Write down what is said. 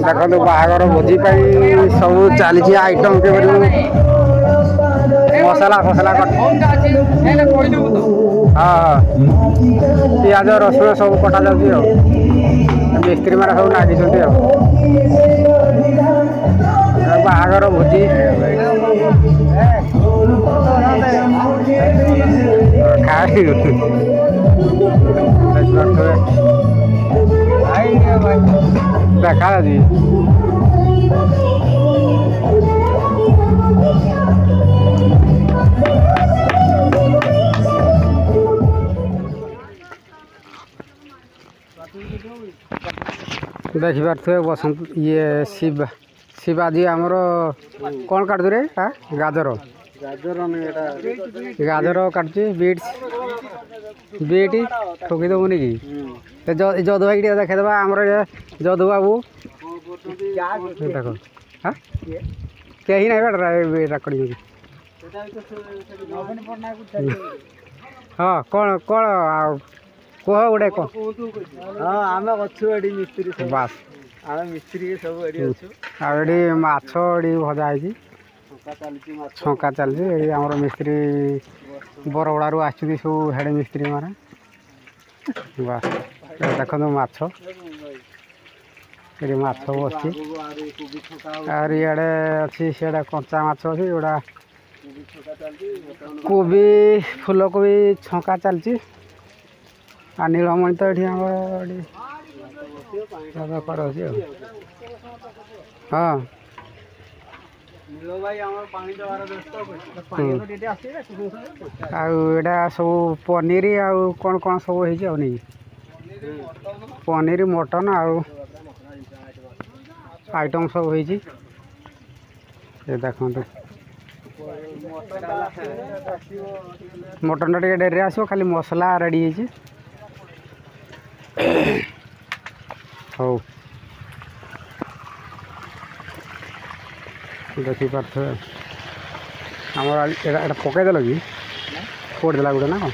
देखो बाहागर भोजी सब चली आइटम के मसला फसला हाँ पिज रसुण सब कटा जाऊँ मिस्त्री मैंने सब नागिंट बाहागर भोजी खाई देखा जी देखिपे बसंत ये शिवाजी आमर कौन काटु रे गाजर गाजर काटुची बीट ठोकी देवनी कि जदु भाई देखेदबा आमर जदु बाबू देख हाँ कहीं ना रेकर्ड हाँ कौन कौन कह गोटे कह हाँ आम अच्छु मिस्त्री बास आम मिस्त्री सब आड़ी माछ भजा है छंका चलती आमर मिस्त्री बरगड़ू आस सब हेड मिस्त्री माने बास देख माछ ये माछ बस इे अच्छी सीढ़े कंचा माछ अच्छी गोटा कोबी फूलकोबी छंका चलती आ नीलमणि तो ये बेपार अच्छे हाँ आटा सब पनीर आउ कौन कौन सब हो पनीर मटन आउ आइटम सब हो देखो मटन टे डेरी आसो खाली मसला रेडी हो देखिपे आम पकईदेल कि फोड़ देला गोटे ना कौन